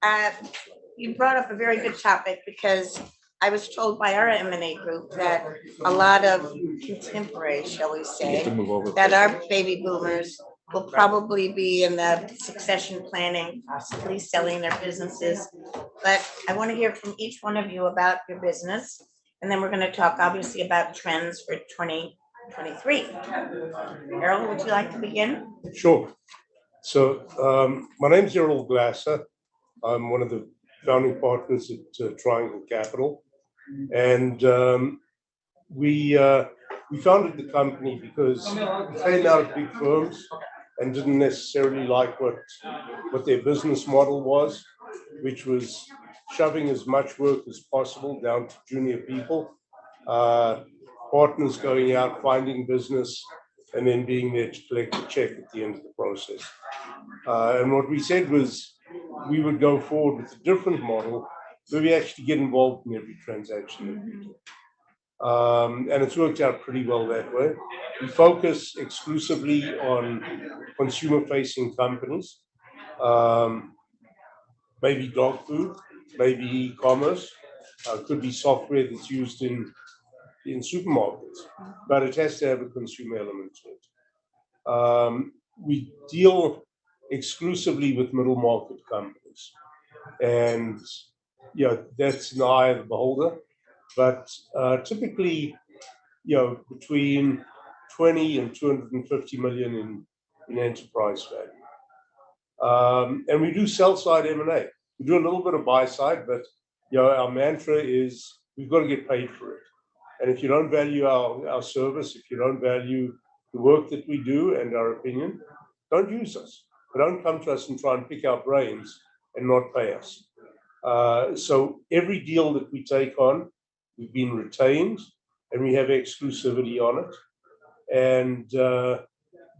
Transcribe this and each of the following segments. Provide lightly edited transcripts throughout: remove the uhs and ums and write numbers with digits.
Uh, you brought up a very good topic because I was told by our M&A group that a lot of contemporaries, shall we say, that are baby boomers will probably be in the succession planning, possibly selling their businesses. But I want to hear from each one of you about your business. And then we're going to talk obviously about trends for 2023. Errol, would you like to begin? Sure. So my name is Errol Glasser. I'm one of the founding partners at Triangle Capital. And we founded the company because we came out of big firms and didn't necessarily like what their business model was, which was shoving as much work as possible down to junior people, partners going out, finding business, and then being there to collect a check at the end of the process. And what we said was we would go forward with a different model where we actually get involved in every transaction that we do. And it's worked out pretty well that way. We focus exclusively on consumer-facing companies, maybe dog food, maybe e-commerce, could be software that's used in supermarkets, but it has to have a consumer element to it. We deal exclusively with middle market companies, and that's an eye of the beholder. But typically, between 20 and 250 million in enterprise value. And we do sell side M&A. We do a little bit of buy side, but our mantra is we've got to get paid for it. And if you don't value our service, if you don't value the work that we do and our opinion, don't use us. But don't come to us and try and pick our brains and not pay us. So every deal that we take on, we've been retained and we have exclusivity on it. And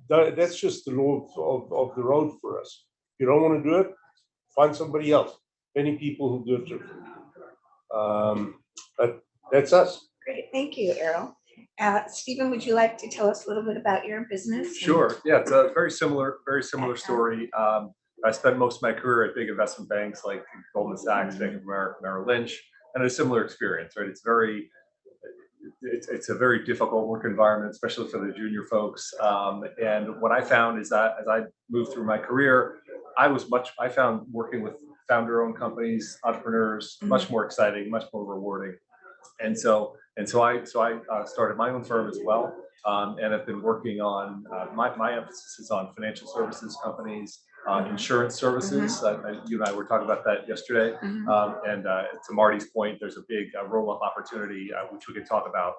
that's just the law of the road for us. If you don't want to do it, find somebody else. Many people who do it differently. But that's us. Great, thank you, Errol. Stephen, would you like to tell us a little bit about your business? Sure. Yeah, it's a very similar story. I spent most of my career at big investment banks like Goldman Sachs, Bank of America, Merrill Lynch, and a similar experience, right? It's a very difficult work environment, especially for the junior folks. And what I found is that as I moved through my career, I found working with founder-owned companies, entrepreneurs, much more exciting, much more rewarding. And so I started my own firm as well, and have been working on my emphasis is on financial services companies, insurance services. You and I were talking about that yesterday. And to Marty's point, there's a big roll-up opportunity which we could talk about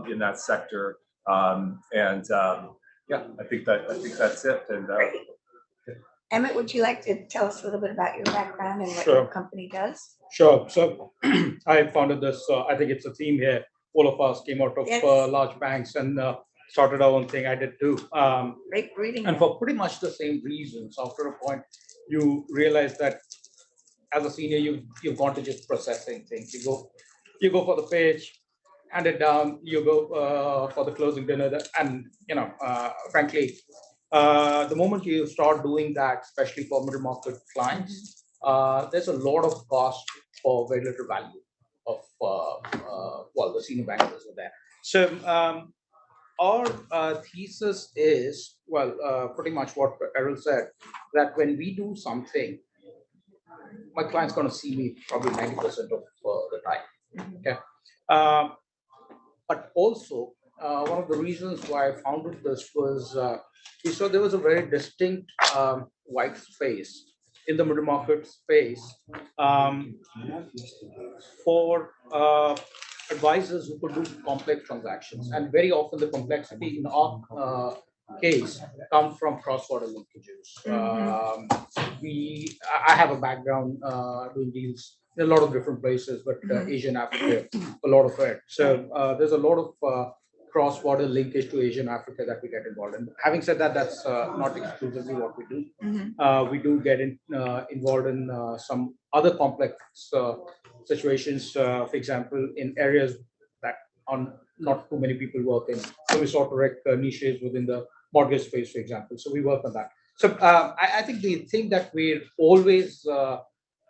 in that sector. Yeah, I think that's it. And Amit, would you like to tell us a little bit about your background and what your company does? Sure. So I founded this, I think it's a theme here. All of us came out of large banks and started our own thing. I did too. Great reading. And for pretty much the same reasons. After a point, you realize that as a senior, you've gone to just processing things. You go for the page, hand it down, you go for the closing dinner. And, frankly, the moment you start doing that, especially for middle market clients, there's a lot of cost for very little value of the senior bankers are there. So our thesis is pretty much what Errol said, that when we do something, my client's going to see me probably 90% of the time. Okay, but also one of the reasons why I founded this was we saw there was a very distinct white space in the middle market space for advisors who could do complex transactions. And very often the complexity in our case comes from cross-border linkages. I have a background doing deals in a lot of different places, but Asian Africa, a lot of it. So there's a lot of cross-border linkage to Asian Africa that we get involved in. Having said that, that's not exclusively what we do. We do get involved in some other complex situations, for example, in areas that not too many people work in. So we sort of wreck niches within the mortgage space, for example. So we work on that. So I think the thing that we're always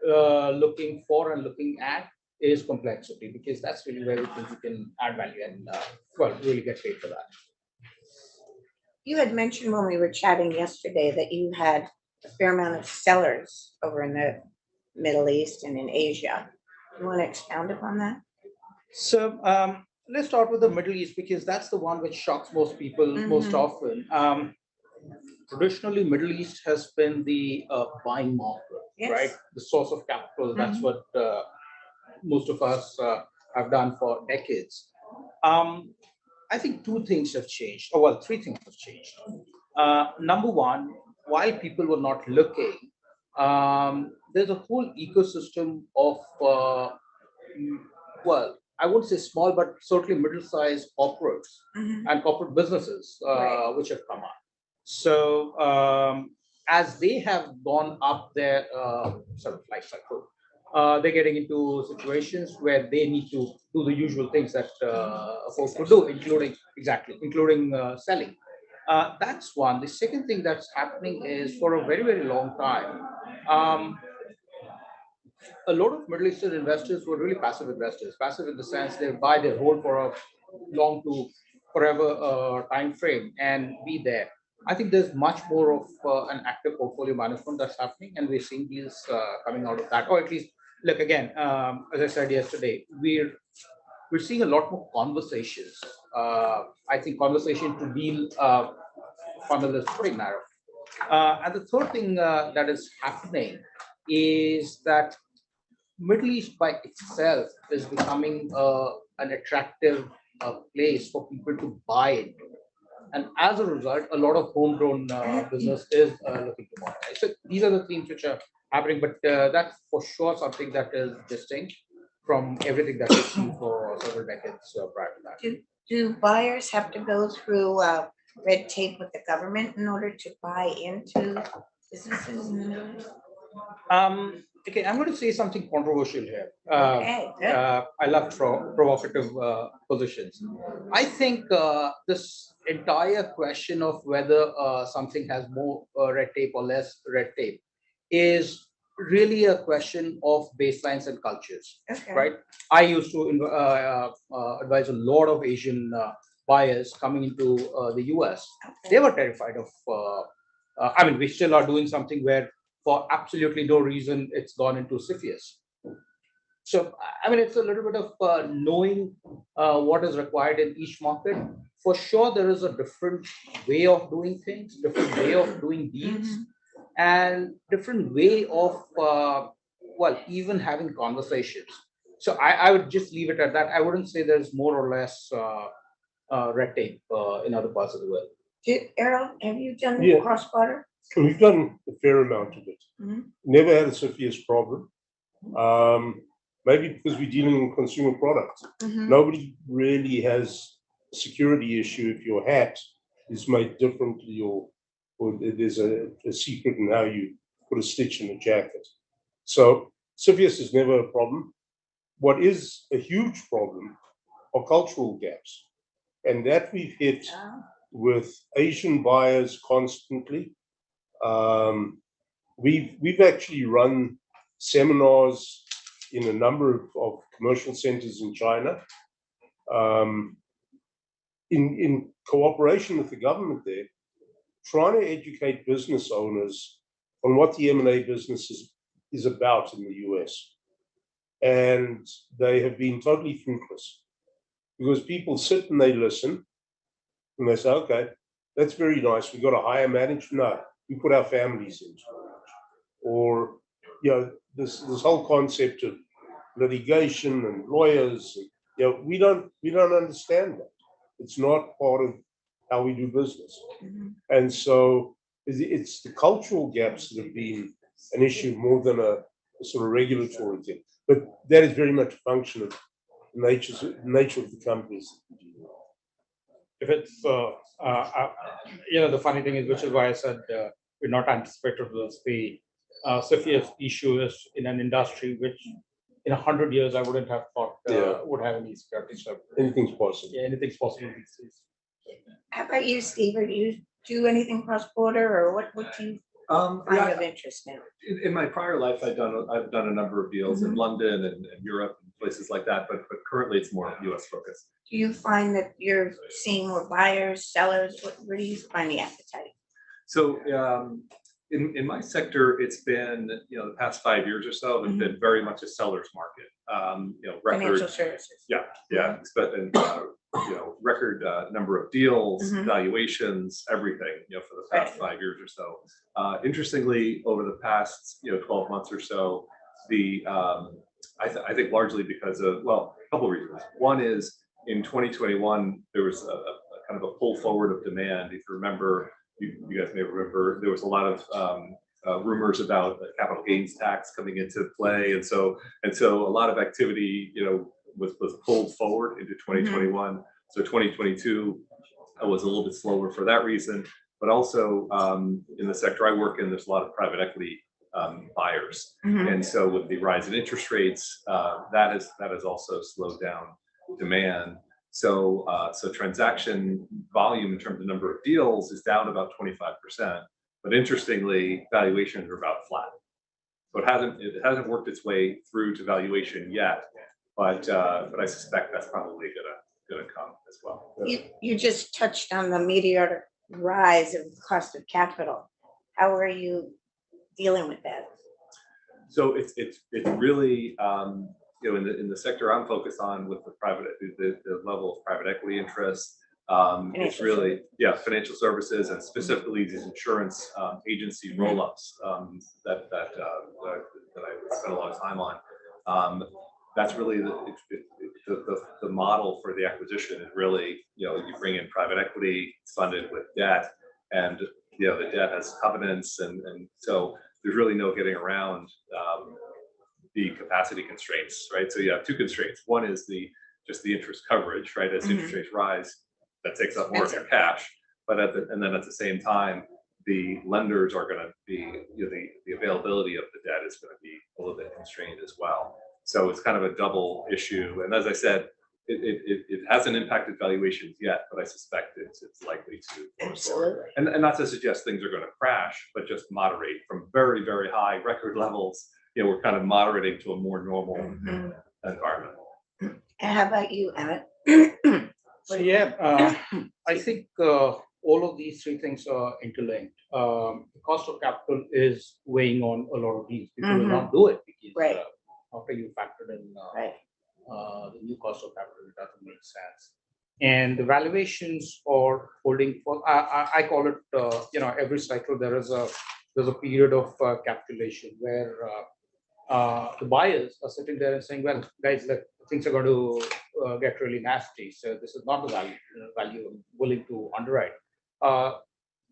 looking for and looking at is complexity, because that's really where we think we can add value and really get paid for that. You had mentioned when we were chatting yesterday that you had a fair amount of sellers over in the Middle East and in Asia. You want to expound upon that? So let's start with the Middle East, because that's the one which shocks most people most often. Traditionally, Middle East has been the buying market, Yes. right? The source of capital. That's what most of us have done for decades. I think two things have changed, or well, three things have changed. Number one, while people were not looking, there's a whole ecosystem of, well, I won't say small, but certainly middle-sized corporates and corporate businesses Right. which have come up. So as they have gone up their sort of life cycle, they're getting into situations where they need to do the usual things that folks would do, including selling. That's one. The second thing that's happening is, for a very, very long time, a lot of Middle Eastern investors were really passive investors. Passive in the sense they buy, they hold for a long to forever time frame and be there. I think there's much more of an active portfolio management that's happening, and we're seeing deals coming out of that. Or at least, look again, as I said yesterday, we're seeing a lot more conversations. I think conversation to deal funnel is pretty narrow. And the third thing that is happening is that Middle East by itself is becoming an attractive place for people to buy into. And as a result, a lot of homegrown business is looking to monetize. So these are the themes which are happening, but that's for sure something that is distinct from everything that we've seen for several decades prior to that. Do buyers have to go through red tape with the government in order to buy into businesses in the Middle East? Okay, I'm going to say something controversial here. Okay, good. I love provocative positions. I think this entire question of whether something has more red tape or less red tape is really a question of baselines and cultures, Okay. right? I used to advise a lot of Asian buyers coming into the US. Okay. They were terrified of, I mean, we still are doing something where for absolutely no reason it's gone into CFIUS. So, I mean, it's a little bit of knowing what is required in each market. For sure, there is a different way of doing things, different way of doing deals, and different way of, well, even having conversations. So I would just leave it at that. I wouldn't say there's more or less red tape in other parts of the world. Errol, have you done Yeah. cross-border? We've done a fair amount of it. Never had a CFIUS problem. Maybe because we're dealing in consumer products. Nobody really has a security issue if your hat is made differently or there's a secret in how you put a stitch in a jacket. So CFIUS is never a problem. What is a huge problem are cultural gaps. And that we've hit with Asian buyers constantly. We've actually run seminars in a number of commercial centers in China, in cooperation with the government there, trying to educate business owners on what the M&A business is about in the US. And they have been totally fruitless, because people sit and they listen and they say, okay, that's very nice. We've got a higher management. No, we put our families into it. Or, you know, this whole concept of litigation and lawyers, you know, we don't understand that. It's not part of how we do business. And so it's the cultural gaps that have been an issue more than a sort of regulatory thing. But that is very much a function of the nature of the companies. If it's, you know, the funny thing is, which is why I said we're not anticipating this. The CFIUS issue is in an industry which, in 100 years, I wouldn't have thought would have any security. So Anything's possible. yeah, anything's possible these days. How about you, Steve? Do you do anything cross-border, or what do you find of interest now? In my prior life, I've done a number of deals in London and Europe and places like that, but currently it's more US focused. Do you find that you're seeing more buyers, sellers? Where do you find the appetite? So in my sector, it's been, the past 5 years or so, it's been very much a seller's market. Financial services. Yeah, but record number of deals, valuations, everything, for the past 5 years or so. Interestingly, over the past 12 months or so, I think largely because of, well, a couple of reasons. One is in 2021 there was a kind of a pull forward of demand. If you remember, you guys may remember, there was a lot of rumors about the capital gains tax coming into play, and so a lot of activity, was pulled forward into 2021. So 2022 was a little bit slower for that reason, but also in the sector I work in, there's a lot of private equity buyers, and so with the rise in interest rates, that has also slowed down demand. So transaction volume in terms of number of deals is down about 25%, but interestingly, valuations are about flat. So it hasn't worked its way through to valuation yet, but I suspect that's probably gonna come as well. You just touched on the meteoric rise of cost of capital. How are you dealing with that? So it's really in the sector I'm focused on with the level of private equity interest. It's really financial services, and specifically these insurance agency roll-ups that I spent a lot of time on. That's really the model for the acquisition is really, you bring in private equity, it's funded with debt, and the debt has covenants, and so there's really no getting around the capacity constraints, right? So you have two constraints. One is just the interest coverage, right? As interest rates rise, that takes up more of your cash, but and then at the same time, the lenders are going to be, the availability of the debt is going to be a little bit constrained as well. So it's kind of a double issue. And as I said, it hasn't impacted valuations yet, but I suspect it's likely to. Absolutely. And not to suggest things are going to crash, but just moderate from very, very high record levels. We're kind of moderating to a more normal environment. And how about you, Amit? So yeah, I think all of these three things are interlinked. The cost of capital is weighing on a lot of these. People will not do it because after you factor in the new cost of capital, it doesn't make sense. And the valuations are holding for. I call it. Every cycle there's a period of capitulation where the buyers are sitting there and saying, "Well, guys, look, things are going to get really nasty. So this is not the value I'm willing to underwrite."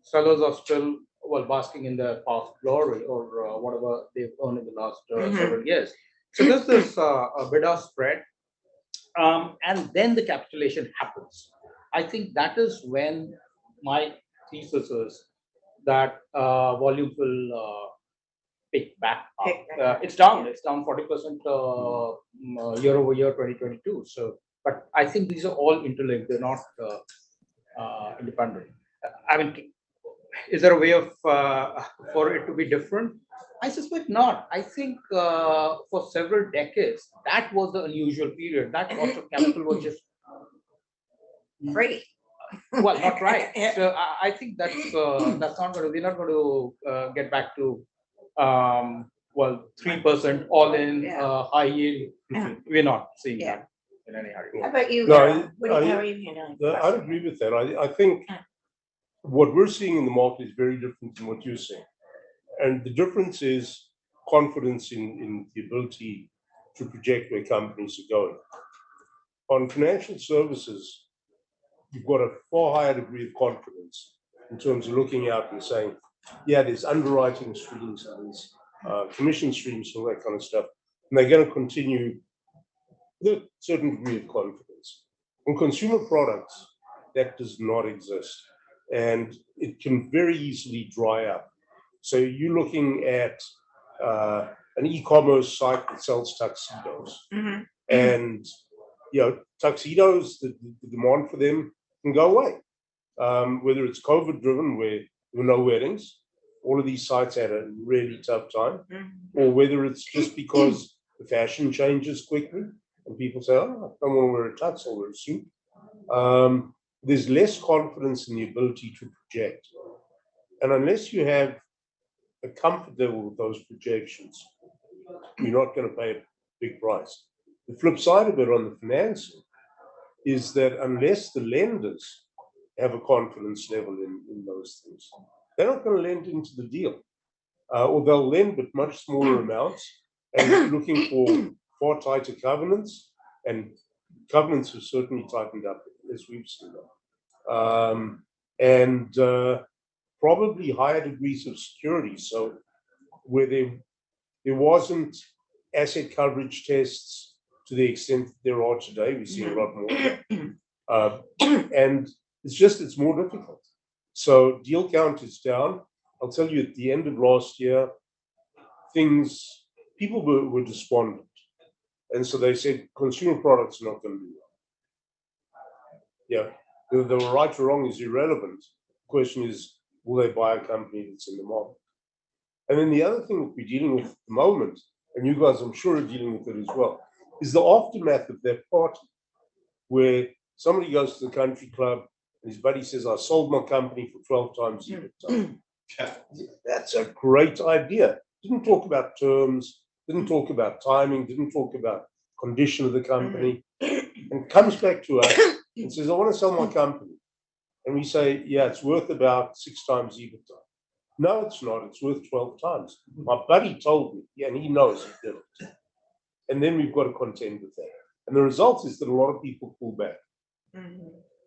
Sellers are still basking in their past glory or whatever they've earned in the last several years. So there's this a bid-ask spread, and then the capitulation happens. I think that is when my thesis is that volume will pick back up. It's down 40% year over year 2022. So, but I think these are all interlinked. They're not independent. I mean, is there a way of for it to be different? I suspect not. I think for several decades that was the unusual period. That cost of capital was just free. Well, not right. So I think that's not going to. We're not going to get back to 3% all in high yield. We're not seeing that in any hurry. How about you? No, how are you handling? I agree with that. I think what we're seeing in the market is very different from what you're seeing. And the difference is confidence in the ability to project where companies are going. On financial services, you've got a far higher degree of confidence in terms of looking out and saying, yeah, there's underwriting streams and there's commission streams and all that kind of stuff. And they're going to continue with a certain degree of confidence. On consumer products, that does not exist. And it can very easily dry up. So you're looking at an e-commerce site that sells tuxedos. And tuxedos, the demand for them can go away. Whether it's COVID driven, where there were no weddings, all of these sites had a really tough time, or whether it's just because the fashion changes quickly and people say, oh, I don't want to wear a tux, I'll wear a suit. There's less confidence in the ability to project. And unless you have a comfort level with those projections, you're not going to pay a big price. The flip side of it on the financing is that unless the lenders have a confidence level in those things, they're not going to lend into the deal. Or they'll lend but much smaller amounts and looking for far tighter covenants, and covenants have certainly tightened up as we've seen them. And probably higher degrees of security. So where there wasn't asset coverage tests to the extent that there are today, we see a lot more. And it's more difficult. So deal count is down. I'll tell you, at the end of last year, people were despondent. And so they said, consumer products are not going to do well. Yeah, whether they were right or wrong is irrelevant. The question is, will they buy a company that's in the market? And then the other thing that we're dealing with at the moment, and you guys I'm sure are dealing with it as well, is the aftermath of that party, where somebody goes to the country club and his buddy says, I sold my company for 12 times EBITDA. That's a great idea. Didn't talk about terms, didn't talk about timing, didn't talk about condition of the company, and comes back to us and says, I want to sell my company. And we say, yeah, it's worth about 6 times EBITDA. No, it's not. It's worth 12 times. My buddy told me, yeah, and he knows he did it. And then we've got to contend with that. And the result is that a lot of people pull back.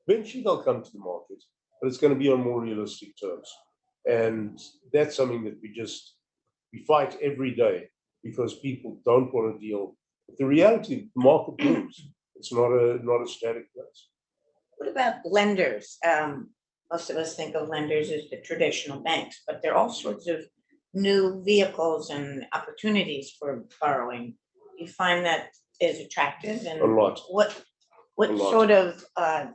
Eventually they'll come to the market, but it's going to be on more realistic terms. And that's something that we fight every day because people don't want to deal with the reality. The market moves. It's not a static place. What about lenders? Most of us think of lenders as the traditional banks, but there are all sorts of new vehicles and opportunities for borrowing. You find that is attractive, and A lot. What sort of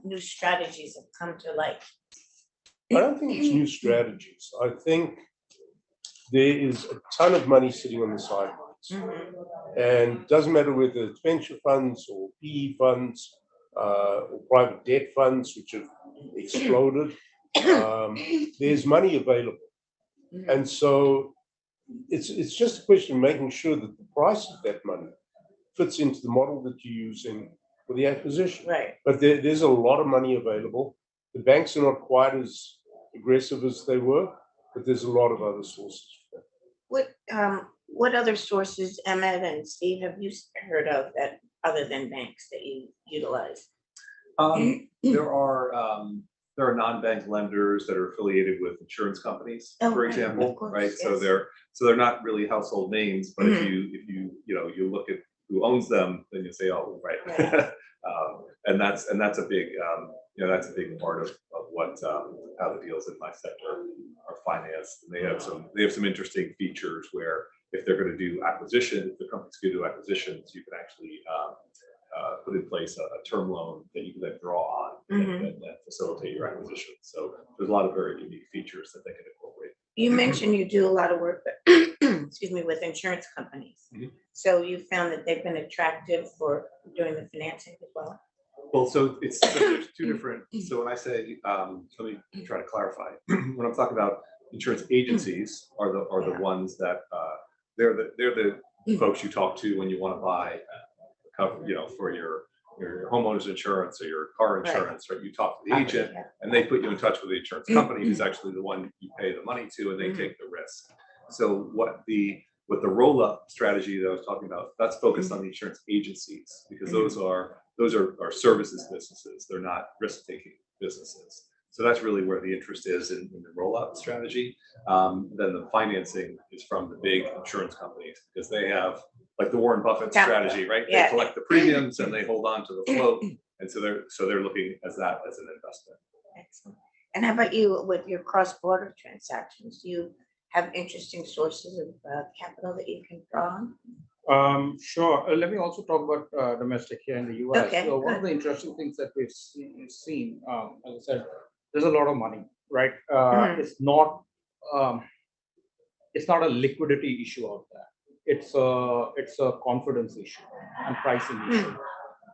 new strategies have come to light? I don't think it's new strategies. I think there is a ton of money sitting on the sidelines. And it doesn't matter whether it's venture funds or PE funds or private debt funds, which have exploded. There's money available. And so it's just a question of making sure that the price of that money fits into the model that you're using for the acquisition. Right. But there's a lot of money available. The banks are not quite as aggressive as they were, but there's a lot of other sources. What other sources, Emmett and Steve, have you heard of that other than banks that you utilize? There are non-bank lenders that are affiliated with insurance companies, for example, right? Yes. So they're not really household names, but if you look at who owns them, then you say, oh, right. And that's a big that's a big part of what how the deals in my sector are financed. And they have some interesting features where if they're going to do acquisitions, if the company's going to do acquisitions, you can actually put in place a term loan that you can then draw on and facilitate your acquisition. So there's a lot of very unique features that they can incorporate. You mentioned you do a lot of work, excuse me, with insurance companies. So you found that they've been attractive for doing the financing as well? Well, so there's two different. So when I say, let me try to clarify. When I'm talking about insurance agencies, are the ones that they're the folks you talk to when you want to buy cover, for your homeowner's insurance or your car insurance, right? You talk to the agent and they put you in touch with the insurance company who's actually the one you pay the money to, and they take the risk. So what the roll-up strategy that I was talking about, that's focused on the insurance agencies, because those are services businesses. They're not risk-taking businesses. So that's really where the interest is in the roll-up strategy. Then the financing is from the big insurance companies, because they have, like the Warren Buffett strategy, right? They collect the premiums and they hold on to the float, and so they're looking at that as an investment. Excellent. And how about you with your cross-border transactions? Do you have interesting sources of capital that you can draw on? Sure. Let me also talk about domestic here in the US. Okay, So one of the interesting things that we've seen, as I said, there's a lot of money, right? It's not it's not a liquidity issue out there. It's a confidence issue and pricing issue.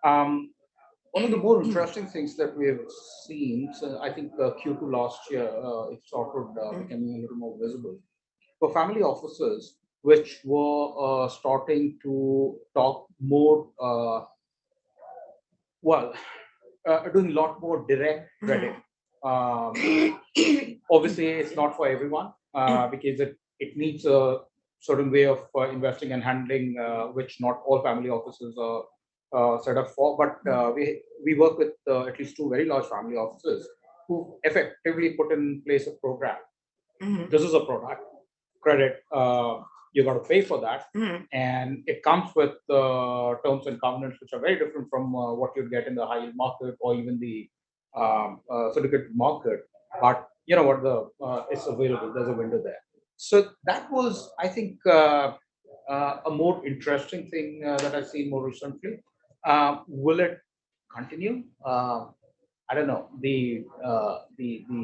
One of the more interesting things that we have seen, so I think Q2 last year, it started becoming a little more visible for family offices, which were starting to talk more, doing a lot more direct credit. Obviously, it's not for everyone because it needs a certain way of investing and handling, which not all family offices are set up for. But we work with at least 2 very large family offices who effectively put in place a program. This is a product, credit, you got to pay for that, and it comes with terms and covenants which are very different from what you'd get in the high yield market or even the syndicate market. But you know what, it's available. There's a window there. So that was, I think, a more interesting thing that I've seen more recently. Will it continue? I don't know. The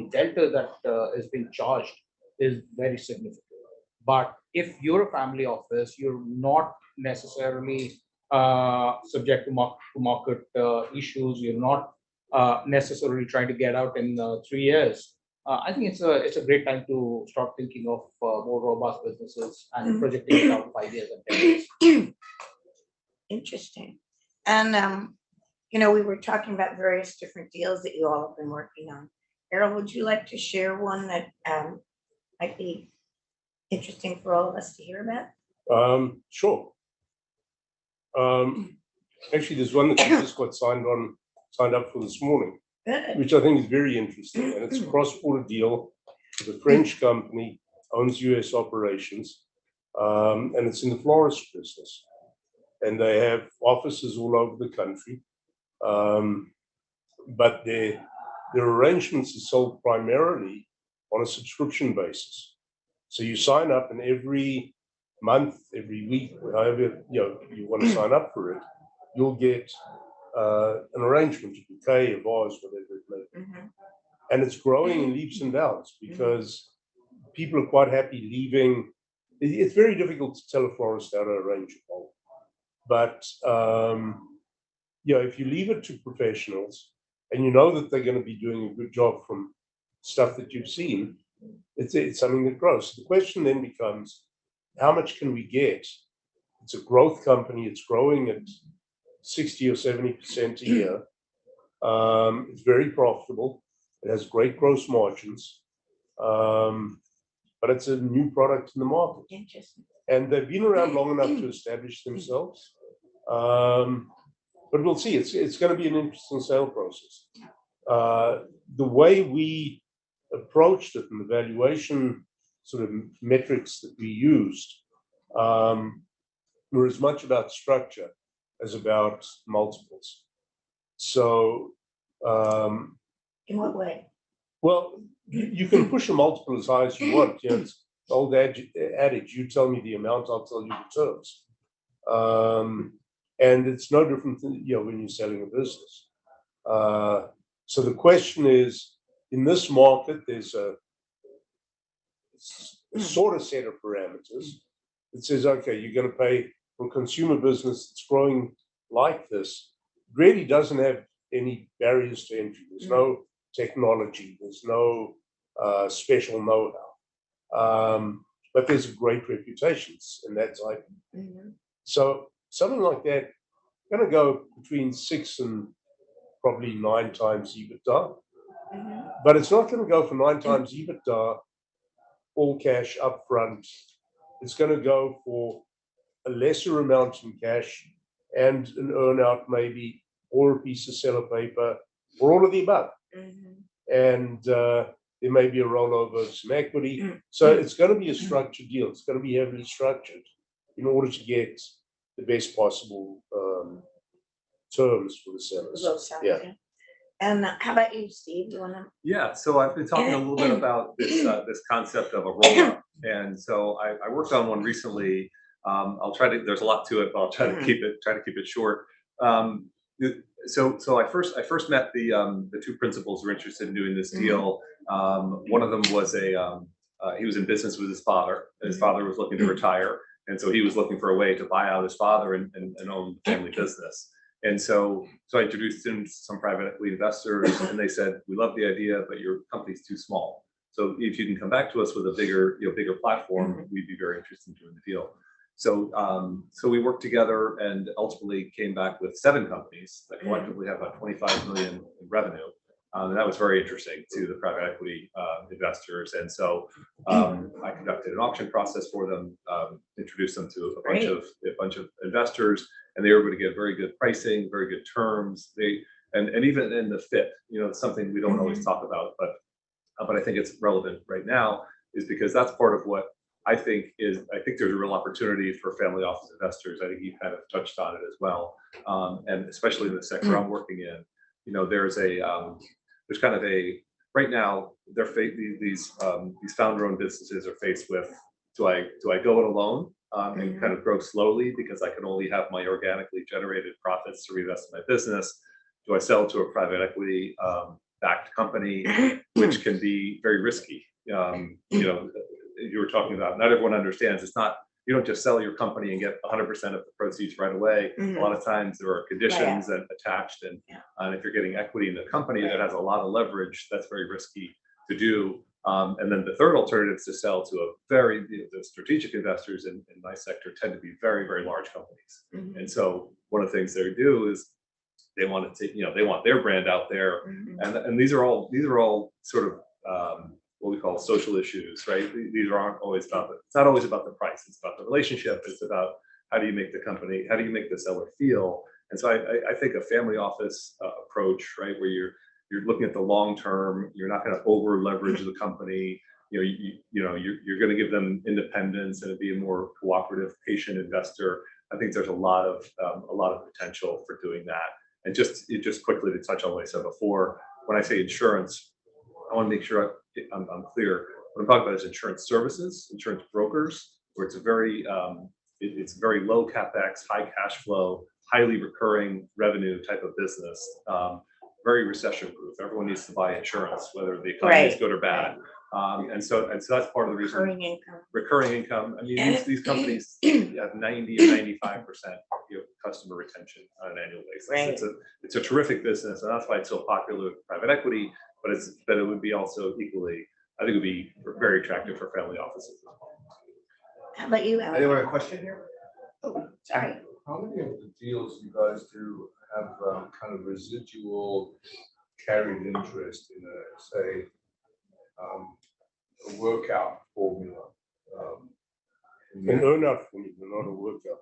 delta that is being charged is very significant. But if you're a family office, you're not necessarily subject to market issues. You're not necessarily trying to get out in 3 years. I think it's a great time to start thinking of more robust businesses and projecting it out 5 years and 10 years. Interesting. And we were talking about various different deals that you all have been working on. Errol, would you like to share one that might be interesting for all of us to hear about? Sure. Actually, there's one that we just got signed up for this morning, which I think is very interesting. And it's a cross-border deal with a French company, owns US operations, and it's in the florist business. And they have offices all over the country. But their arrangements are sold primarily on a subscription basis. So you sign up, and every month, every week, however you want to sign up for it, you'll get an arrangement, a bouquet, a vase, whatever it may be. And it's growing in leaps and bounds because people are quite happy leaving. It's very difficult to tell a florist how to arrange a bulb. But if you leave it to professionals and you know that they're going to be doing a good job from stuff that you've seen, it's something that grows. So the question then becomes, how much can we get? It's a growth company. It's growing at 60 or 70% a year. It's very profitable. It has great gross margins. But it's a new product in the market. Interesting. And they've been around long enough to establish themselves. But we'll see. It's going to be an interesting sale process. The way we approached it and the valuation sort of metrics that we used were as much about structure as about multiples. So, in what way? Well, you can push a multiple as high as you want. It's the old adage, you tell me the amount, I'll tell you the terms. And it's no different than, when you're selling a business. So the question is, in this market, there's a sort of set of parameters that says, okay, you're going to pay for a consumer business that's growing like this. It really doesn't have any barriers to entry. There's no technology. There's no special know-how. But there's a great reputation in that type. So something like that, going to go between 6 and probably 9 times EBITDA. But it's not going to go for 9 times EBITDA, all cash up front. It's going to go for a lesser amount in cash and an earn-out maybe, or a piece of seller paper, or all of the above. And there may be a rollover of some equity. So it's going to be a structured deal. It's going to be heavily structured in order to get the best possible terms for the sellers. Yeah. And how about you, Steve? You want to? Yeah, so I've been talking a little bit about this concept of Aurora, and so I worked on one recently. I'll try to. There's a lot to it, but I'll try to keep it short. So I first met the 2 principals who were interested in doing this deal. One of them was a he was in business with his father, and his father was looking to retire. And so he was looking for a way to buy out his father and own the family business. And so I introduced him to some private equity investors, and they said, "We love the idea, but your company's too small. So if you can come back to us with a bigger platform, we'd be very interested in doing the deal." So we worked together and ultimately came back with 7 companies that collectively have about 25 million in revenue. And that was very interesting to the private equity investors. And so I conducted an auction process for them, introduced them to a bunch of investors, and they were able to get very good pricing, very good terms. And even in the fit, it's something we don't always talk about, but I think it's relevant right now, is because that's part of what I think there's a real opportunity for family office investors. I think you kind of touched on it as well, and especially in the sector I'm working in. There's kind of right now these founder-owned businesses are faced with, do I go it alone and kind of grow slowly because I can only have my organically generated profits to reinvest in my business? Do I sell to a private equity backed company, which can be very risky? You were talking about, not everyone understands, it's not, you don't just sell your company and get 100% of the proceeds right away. A lot of times there are conditions that attached, and if you're getting equity in the company that has a lot of leverage, that's very risky to do. And then the third alternative is to sell to the strategic investors in my sector tend to be very, very large companies. And so one of the things they do is they want to take, they want their brand out there. And these are all sort of what we call social issues, right? These aren't always it's not always about the price, it's about the relationship, it's about how do you make the seller feel. And so I think a family office approach, right, where you're looking at the long term, you're not going to over leverage the company, you're going to give them independence and be a more cooperative, patient investor. I think there's a lot of potential for doing that. And just quickly to touch on what I said before, when I say insurance, I want to make sure I'm clear. What I'm talking about is insurance services, insurance brokers, where it's a very low capex, high cash flow, highly recurring revenue type of business. Very recession proof. Everyone needs to buy insurance, whether the economy is good or bad. And so that's part of the reason. Recurring income. I mean, these companies have 90 and 95% customer retention on an annual basis. It's a terrific business, and that's why it's so popular with private equity. But it would be also equally, I think it would be very attractive for family offices. How about you, Errol? Anyone have a question here? Oh, sorry. How many of the deals you guys do have kind of residual carried interest in a workout formula? An earn-out formula, not a workout.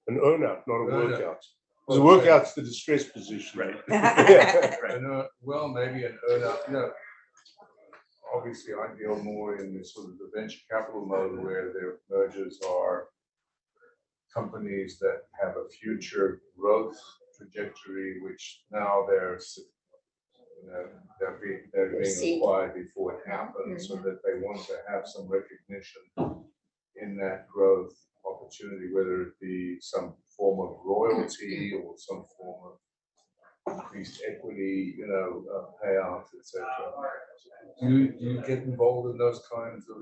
An earn-out, not a workout. Because a workout's the distressed position. Right. Right. Well, maybe an earn-out. Obviously, I deal more in the sort of the venture capital mode where their mergers are companies that have a future growth trajectory, which now they're being acquired before it happens, so that they want to have some recognition in that growth opportunity, whether it be some form of royalty or some form of increased equity, payouts, etc. Do you get involved in those kinds of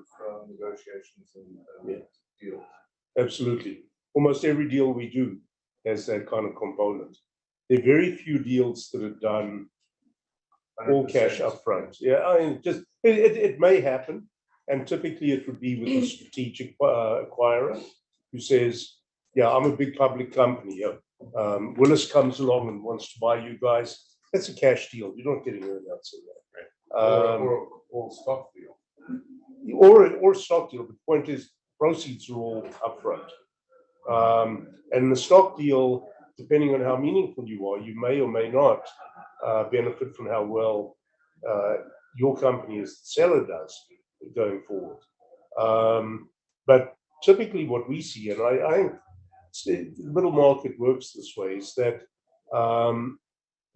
negotiations and deals? Absolutely. Almost every deal we do has that kind of component. There are very few deals that are done all cash upfront. Yeah, I mean, it may happen, and typically it would be with a strategic acquirer who says, "Yeah, I'm a big public company. Willis comes along and wants to buy you guys." That's a cash deal. You're not getting earn-outs in that, right? Or stock deal. Or stock deal. The point is, proceeds are all upfront. And the stock deal, depending on how meaningful you are, you may or may not benefit from how well your company as the seller does going forward. But typically what we see, and I think the middle market works this way, is that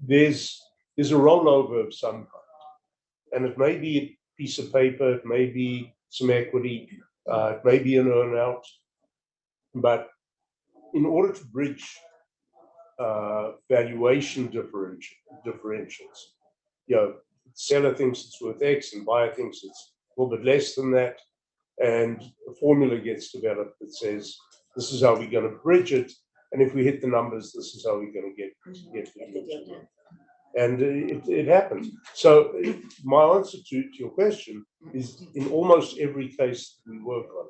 there's a rollover of some kind. And it may be a piece of paper, it may be some equity, it may be an earn-out. But in order to bridge valuation differentials, seller thinks it's worth X and buyer thinks little bit less than that, and a formula gets developed that says, this is how we're going to bridge it, and if we hit the numbers, this is how we're going to get the deal. And it happens. So my answer to your question is, in almost every case we work on,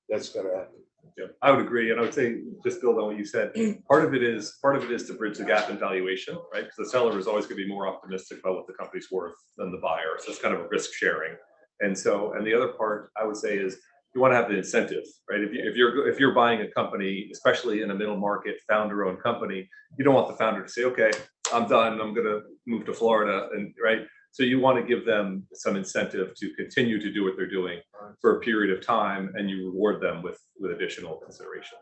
that's going to happen. Yeah, I would agree, and I would say, just build on what you said. Part of it is to bridge the gap in valuation, right? Because the seller is always going to be more optimistic about what the company's worth than the buyer. So it's kind of a risk sharing. And so, and the other part I would say is you want to have the incentive, right? If you're buying a company, especially in a middle market founder-owned company, you don't want the founder to say, okay, I'm done, I'm going to move to Florida, and right. So you want to give them some incentive to continue to do what they're doing for a period of time, and you reward them with additional consideration.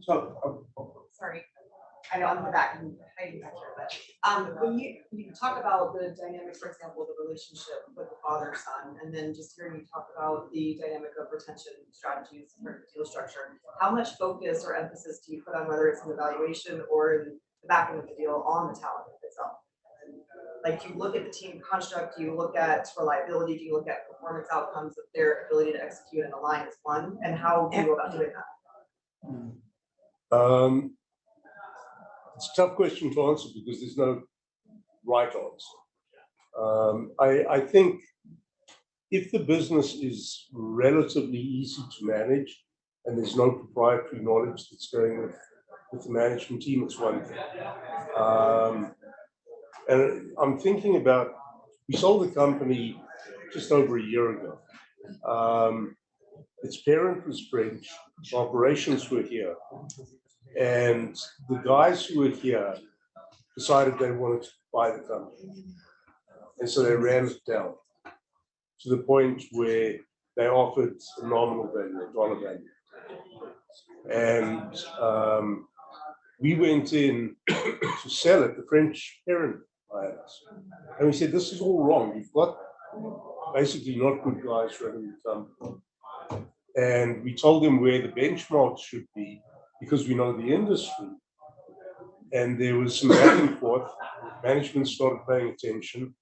So, sorry, I know I'm in the back and hiding back here, but when you talk about the dynamics, for example, the relationship with the father-son, and then just hearing you talk about the dynamic of retention strategies for deal structure, how much focus or emphasis do you put on whether it's in the valuation or in the back end of the deal on the talent itself? Like, do you look at the team construct, do you look at reliability, do you look at performance outcomes of their ability to execute and align as one, and how do you go about doing that? It's a tough question to answer because there's no right answer. I think if the business is relatively easy to manage and there's no proprietary knowledge that's going with the management team, it's one thing. And I'm thinking about, we sold the company just over a year ago. Its parent was French, operations were here. And the guys who were here decided they wanted to buy the company. And so they ran it down to the point where they offered a nominal value, a dollar value. And we went in to sell it, the French parent hired us. And we said, this is all wrong. You've got basically not good guys running the company. And we told them where the benchmarks should be, because we know the industry. And there was some back and forth. Management started paying attention,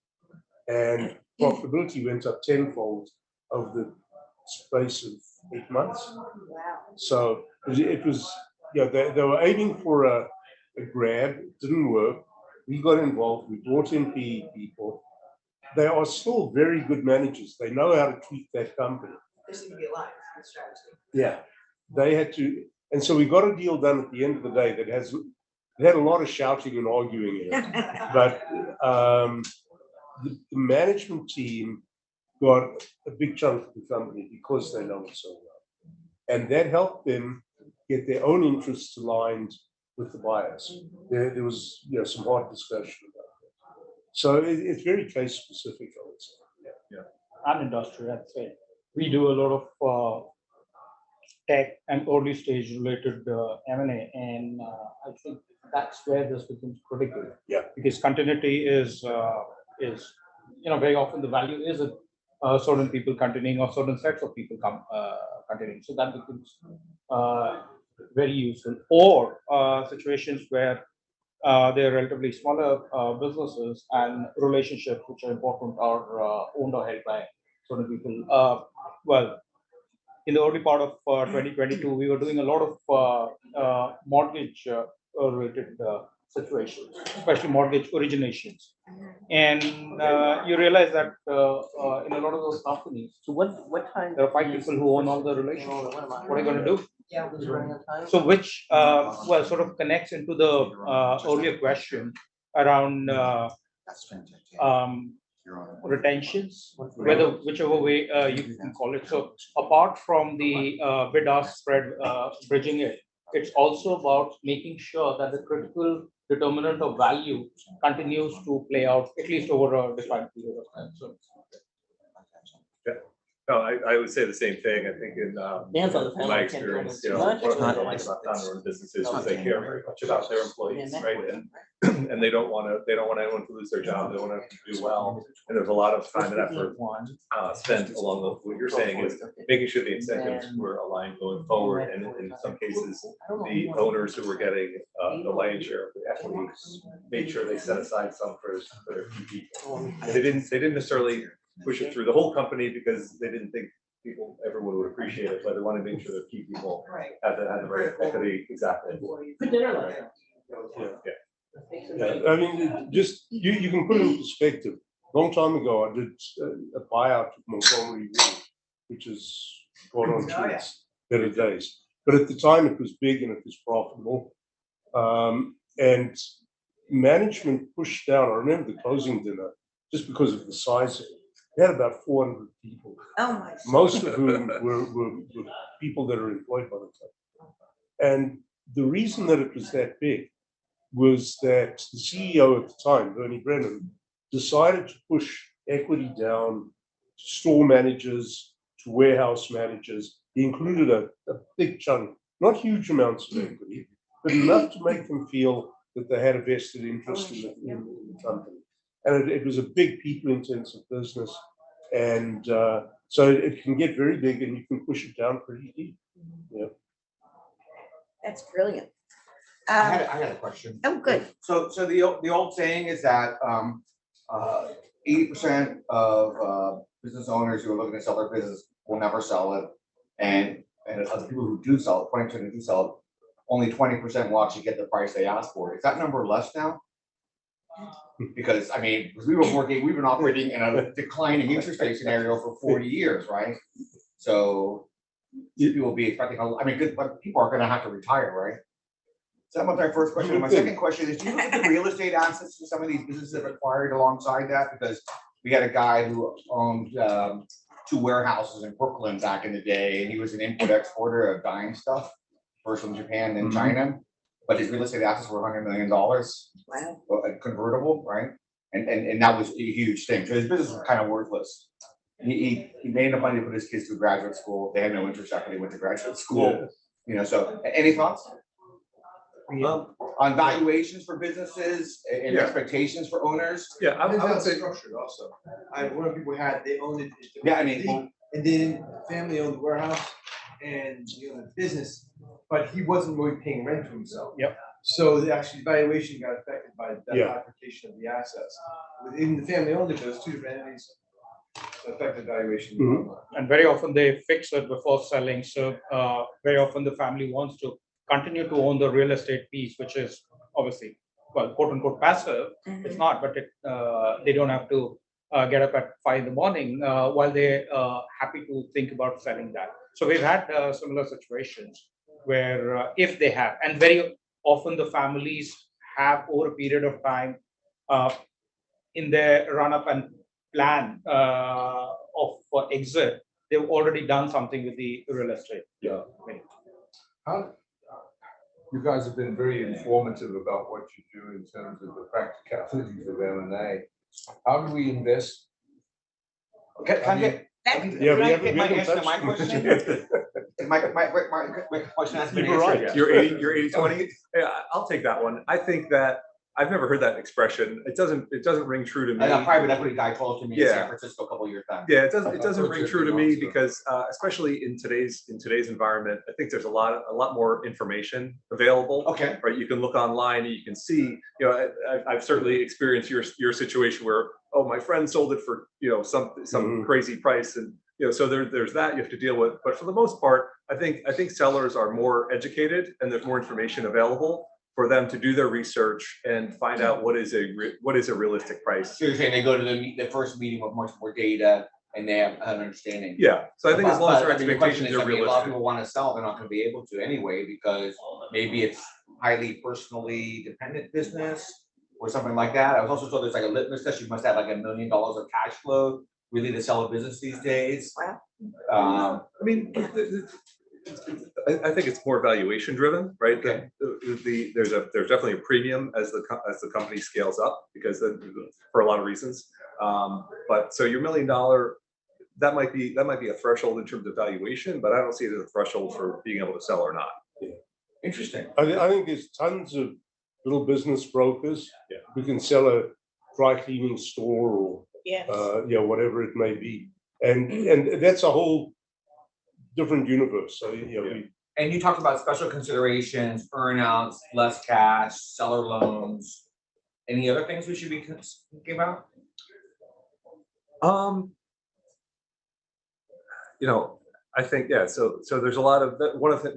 and profitability went up tenfold over the space of 8 months. Wow. So it was, yeah, they were aiming for a grab. It didn't work. We got involved. We brought in PE people. They are still very good managers. They know how to tweak that company. There seems to be a line in strategy. Yeah, they had to. And so we got a deal done at the end of the day that had a lot of shouting and arguing in it. But the management team got a big chunk of the company because they know it so well. And that helped them get their own interests aligned with the buyers. There was some hard discussion about that. So it's very case specific, I would say. Yeah. And industry, I'd say. We do a lot of tech and early stage related M&A, and I think that's where this becomes critical. Yeah. Because continuity is very often the value is certain people continuing or certain sets of people continuing. So that becomes very useful. Or situations where they're relatively smaller businesses and relationships which are important are owned or held by certain people. Well, in the early part of 2022, we were doing a lot of mortgage related situations, especially mortgage originations. And you realize that in a lot of those companies, So what time? there are 5 people who own all the relationships. What are you going to do? Yeah. So which sort of connects into the earlier question around retentions, whichever way you can call it. So apart from the bid-ask spread bridging it, it's also about making sure that the critical determinant of value continues to play out at least over a defined period of time. So No, I would say the same thing. I think in my experience, one of the things I like about founder-owned businesses is they care very much about their employees, right? And they don't want anyone to lose their job. They want them to do well. And there's a lot of time and effort spent along what you're saying is making sure the incentives were aligned going forward. And in some cases, the owners who were getting the lion's share of the equity made sure they set aside some for their key people. And they didn't necessarily push it through the whole company because they didn't think everyone would appreciate it, but they wanted to make sure that key people Right. had the right equity, exactly. Yeah, I mean, just you can put it in perspective. Long time ago, I did a buyout of Montgomery Ward, which is gone on to its better days. But at the time, it was big and it was profitable. And management pushed down. I remember the closing dinner just because of the size of it. We had about 400 people, Oh, my. most of whom were people that are employed by the company. And the reason that it was that big was that the CEO at the time, Bernie Brennan, decided to push equity down to store managers, to warehouse managers. He included a big chunk, not huge amounts of equity, but enough to make them feel that they had a vested interest in the company. And it was a big people-intensive business. And so it can get very big and you can push it down pretty deep. Yeah. That's brilliant. I had a question. Oh, good. So the old saying is that 80% of business owners who are looking to sell their business will never sell it, and of the people who do sell it, 20% who do sell it, only 20% will actually get the price they ask for. Is that number less now? Because I mean, we've been operating in a declining interest rate scenario for 40 years, right? So people will be expecting. I mean, but people are going to have to retire, right? So that was my first question. And my second question is, do you look at the real estate assets that some of these businesses have acquired alongside that? Because we had a guy who owned 2 warehouses in Brooklyn back in the day, and he was an import-exporter of dyeing stuff, first from Japan, then China. But his real estate assets were $100 million. Wow. Convertible, right? And that was a huge thing. So his business was kind of worthless. He made enough money to put his kids through graduate school. They had no interest after they went to graduate school. Yeah. You know, so any thoughts? On valuations for businesses and expectations for owners? Yeah, I would say structured also. One of the people they owned it. Yeah, I mean, and then the family owned the warehouse and the business, but he wasn't really paying rent to himself. Yep. So the valuation got affected by that application of the assets. Even the family owned it, those 2 different entities, so affected valuation. And very often they fix it before selling. So very often the family wants to continue to own the real estate piece, which is obviously, well, quote unquote passive. It's not, but they don't have to get up at 5 in the morning while they're happy to think about selling that. So we've had similar situations where if they have, and very often the families have over a period of time in their run up and plan of exit, they've already done something with the real estate. Yeah. You guys have been very informative about what you do in terms of the practicalities of M&A. How do we invest? can I get my answer to my question? My question has been answered. You're 80-20. Yeah, I'll take that one. I think that I've never heard that expression. It doesn't ring true to me. A private equity guy told to me in San Francisco a couple of years back. Yeah, it doesn't ring true to me because especially in today's environment, I think there's a lot more information available. Okay. Right, you can look online and you can see. I've certainly experienced your situation where my friend sold it for some crazy price, and so there's that you have to deal with. But for the most part, I think sellers are more educated and there's more information available for them to do their research and find out what is a realistic price. So you're saying they go to the first meeting with much more data and they have an understanding. Yeah. So I think as long as their expectations are realistic. A lot of people want to sell, they're not going to be able to anyway because maybe it's highly personally dependent business or something like that. I was also told there's like a litmus test. You must have like $1 million of cash flow really to sell a business these days. Wow. I mean, I think it's more valuation driven, right? Okay. There's definitely a premium as the company scales up because for a lot of reasons. But so your $1 million, that might be a threshold in terms of valuation, but I don't see it as a threshold for being able to sell or not. Yeah. Interesting. I think there's tons of little business brokers who can sell a dry cleaning store or whatever it may be, and that's a whole different universe. So and you talked about special considerations, earnouts, less cash, seller loans. Any other things we should be thinking about? I think, yeah, so there's a lot of, one of the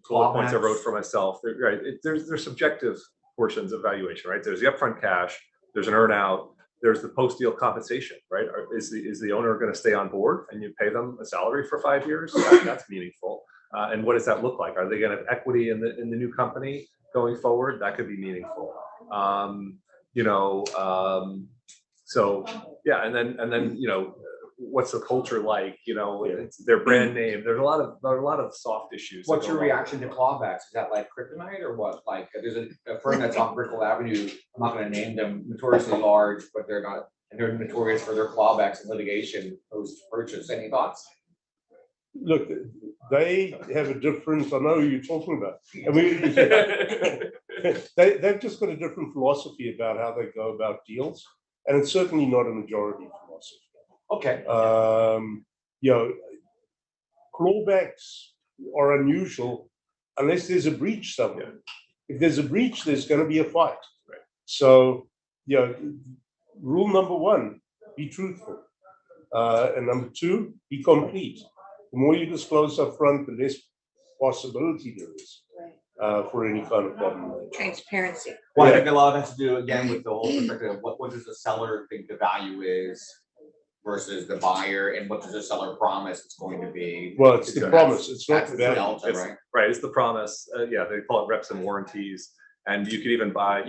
bullet points I wrote for myself, right, there's subjective portions of valuation, right? There's the upfront cash, there's an earnout, there's the post-deal compensation, right? Is the owner going to stay on board and you pay them a salary for 5 years? That's meaningful. And what does that look like? Are they going to have equity in the new company going forward? That could be meaningful. So yeah, and then what's the culture like? It's their brand name. There are a lot of soft issues. What's your reaction to clawbacks? Is that like kryptonite or what? Like there's a firm that's on Brickell Avenue. I'm not going to name them. Notoriously large, but they're not, and they're notorious for their clawbacks and litigation post purchase. Any thoughts? Look, they have a different. I know who you're talking about. I mean, they've just got a different philosophy about how they go about deals, and it's certainly not a majority philosophy. Okay. Clawbacks are unusual unless there's a breach somewhere. If there's a breach, there's going to be a fight. Right. So, rule number one, be truthful. And number two, be complete. The more you disclose up front, the less possibility there is for any kind of problem. Transparency. Well, I think a lot of it has to do again with the whole perspective of what does the seller think the value is versus the buyer, and what does the seller promise it's going to be? Well, it's the promise. It's not the value. Delta, right? Right, it's the promise. They call it reps and warranties, and you could even buy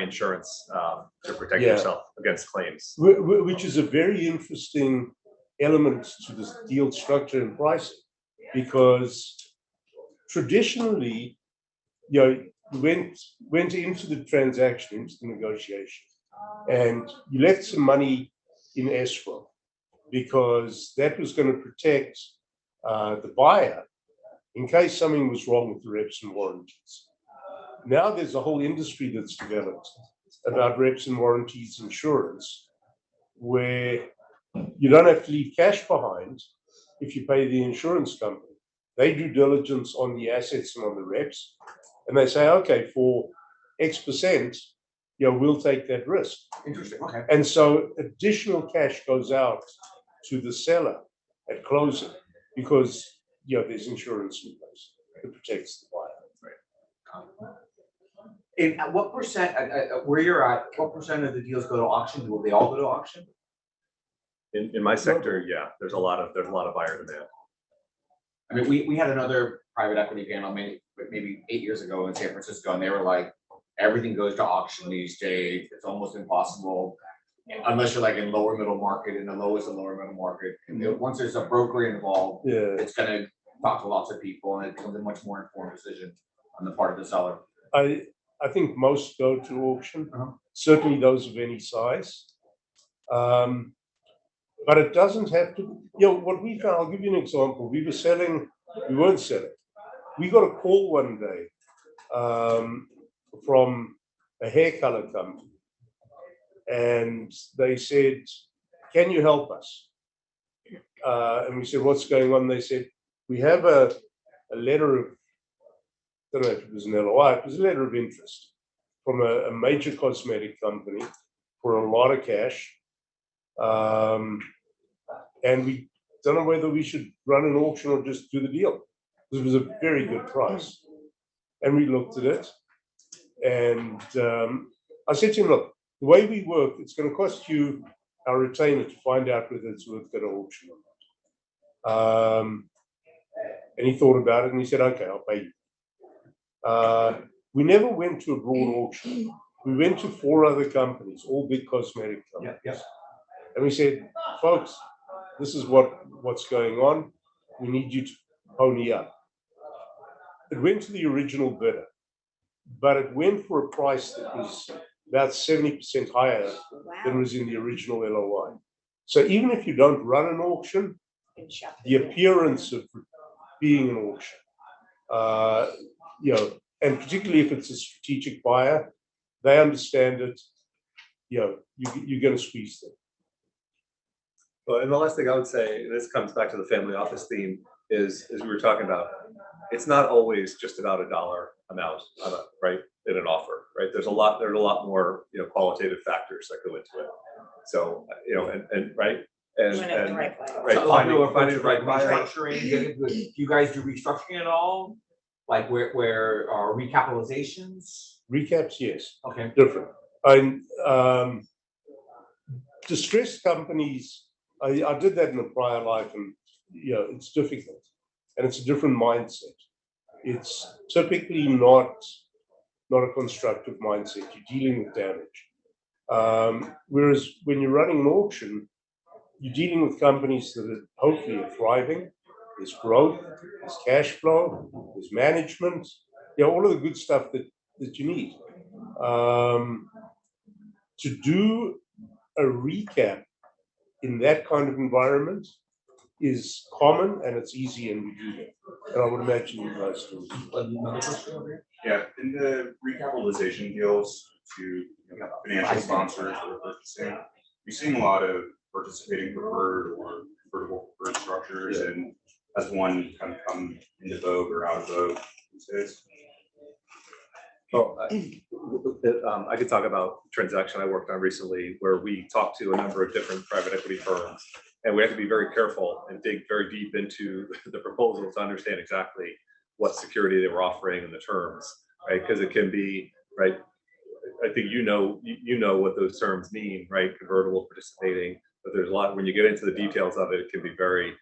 insurance to protect yourself against claims. Which is a very interesting element to this deal structure and pricing, because traditionally, you went into the transaction, into the negotiation, and you left some money in escrow, because that was going to protect the buyer in case something was wrong with the reps and warranties. Now there's a whole industry that's developed about reps and warranties insurance, where you don't have to leave cash behind if you pay the insurance company. They do diligence on the assets and on the reps, and they say, okay, for X%, we'll take that risk. Interesting. Okay. And so additional cash goes out to the seller at closing, because there's insurance in place that protects the buyer. And at what percent, where you're at, what percent of the deals go to auction? Will they all go to auction? In my sector, yeah, there's a lot of buyer demand. I mean, we had another private equity panel maybe 8 years ago in San Francisco, and they were like, everything goes to auction these days. It's almost impossible unless you're like in lower middle market, and the lowest of lower middle market. And once there's a broker involved, it's going to talk to lots of people, and it becomes a much more informed decision on the part of the seller. I think most go to auction, certainly those of any size. But it doesn't have to, what we found, I'll give you an example. We weren't selling. We got a call one day from a hair color company, and they said, can you help us? And we said, what's going on? They said, we have a letter of, I don't know if it was an LOI, it was a letter of interest from a major cosmetic company for a lot of cash. And we don't know whether we should run an auction or just do the deal. It was a very good price. And we looked at it, and I said to him, look, the way we work, it's going to cost you our retainer to find out whether it's worth going to auction or not. And he thought about it, and he said, okay, I'll pay you. We never went to a broad auction. We went to 4 other companies, all big cosmetic companies. And we said, folks, this is what's going on. We need you to pony up. It went to the original bidder, but it went for a price that was about 70% higher than was in the original LOI. So even if you don't run an auction, the appearance of being an auction, and particularly if it's a strategic buyer, they understand it. You're going to squeeze them. Well, and the last thing I would say, this comes back to the family office theme, is as we were talking about, it's not always just about a dollar amount, right, in an offer, right? There's a lot more, qualitative factors that go into it. So, and right, and, Doing it the and, right way. right, So, finding the right buyer. restructuring, do you guys do restructuring at all? Like where recapitalizations? Recaps, yes, Okay. different. And distressed companies, I did that in a prior life, and it's difficult, and it's a different mindset. It's typically not a constructive mindset. You're dealing with damage. Whereas when you're running an auction, you're dealing with companies that are hopefully thriving. There's growth, there's cash flow, there's management, all of the good stuff that you need. To do a recap in that kind of environment is common, and it's easy, and we do that. And I would imagine you guys do. Yeah, in the recapitalization deals to financial sponsors that are purchasing, we've seen a lot of participating preferred or convertible preferred structures, and has one kind of come into vogue or out of vogue these days? Well, I could talk about a transaction I worked on recently where we talked to a number of different private equity firms, and we have to be very careful and dig very deep into the proposal to understand exactly what security they were offering and the terms, right? Because it can be, right, I think you know what those terms mean, right? Convertible, participating, but there's a lot, when you get into the details of it, it can be very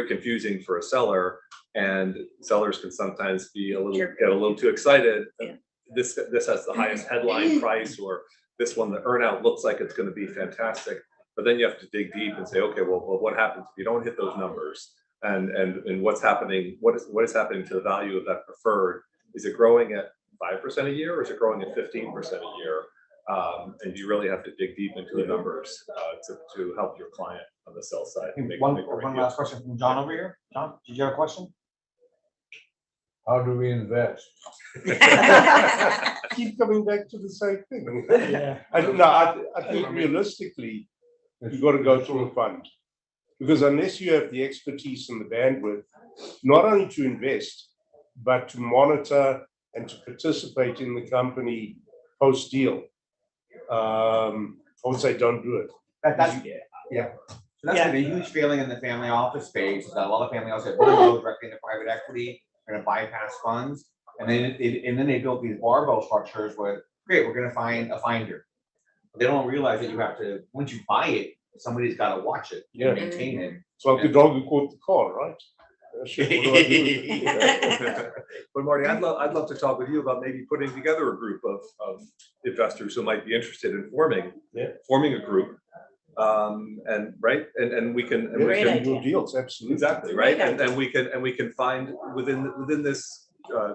confusing for a seller, and sellers can sometimes be get a little too excited. Yeah. This has the highest headline price, or this one, the earnout looks like it's going to be fantastic. But then you have to dig deep and say, okay, well, what happens if you don't hit those numbers? And what's happening? What is happening to the value of that preferred? Is it growing at 5% a year, or is it growing at 15% a year? And you really have to dig deep into the numbers to help your client on the sell side. One last question from John over here. John, did you have a question? How do we invest? Keep coming back to the same thing. Yeah. I think realistically, you've got to go through a fund, because unless you have the expertise and the bandwidth, not only to invest, but to monitor and to participate in the company post deal, I would say don't do it. So that's like a huge feeling in the family office space, is that a lot of family offices go directly into private equity, going to bypass funds, and then they build these barbell structures where, great, we're going to find a finder. They don't realize that you have to, once you buy it, somebody's got to watch it, maintain it. It's like the dog who caught the car, right? But Marty, I'd love to talk with you about maybe putting together a group of investors who might be interested in forming a group. And we can do deals, absolutely. Exactly, right. And we can find within this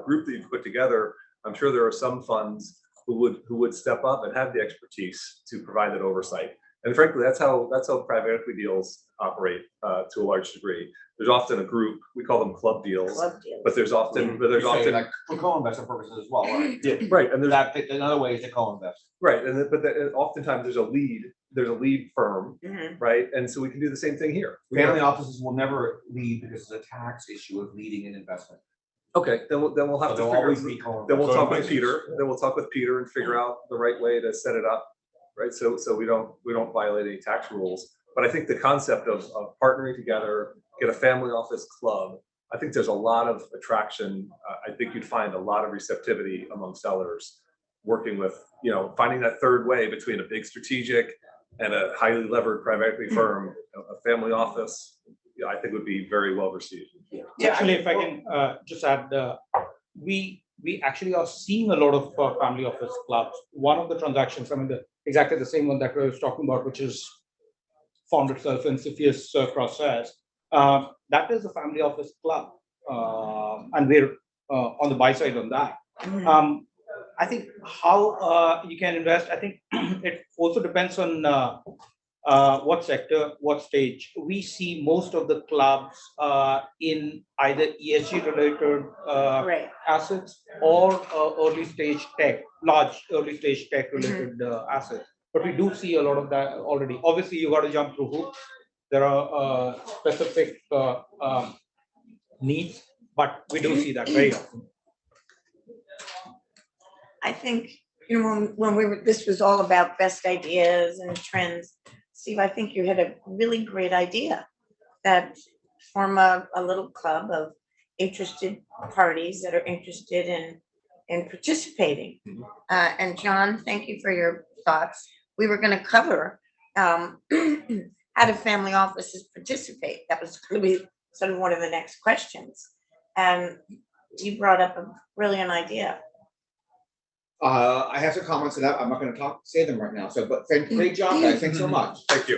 group that you've put together, I'm sure there are some funds who would step up and have the expertise to provide that oversight. And frankly, that's how private equity deals operate to a large degree. There's often a group, we call them club deals, but there's often Like for co-investment purposes as well, right? Yeah, right. And there's another way is to co-invest. Right, but oftentimes there's a lead firm, right? And so we can do the same thing here. Family offices will never lead because it's a tax issue of leading an investment. Okay, then we'll have to talk with Peter. Then we'll talk with Peter and figure out the right way to set it up, right? So we don't violate any tax rules. But I think the concept of partnering together, get a family office club, I think there's a lot of attraction. I think you'd find a lot of receptivity among sellers working with, finding that third way between a big strategic and a highly levered private equity firm, a family office, I think would be very well received. Yeah, actually, if I can just add, we actually are seeing a lot of family office clubs. One of the transactions, exactly the same one that I was talking about, which is found itself in CFIUS process. That is a family office club, and we're on the buy side on that. I think how you can invest, I think it also depends on what sector, what stage. We see most of the clubs in either ESG related assets or early stage tech, large early stage tech related assets. But we do see a lot of that already. Obviously, you got to jump through hoops. There are specific needs, but we do see that very often. I think, when this was all about best ideas and trends, Steve, I think you had a really great idea that form a little club of interested parties that are interested in participating. And John, thank you for your thoughts. We were going to cover how do family offices participate? That was going to be sort of one of the next questions. And you brought up a brilliant idea. I have some comments on that. I'm not gonna say them right now. So, but great job, guys. Thanks so much. Thank you.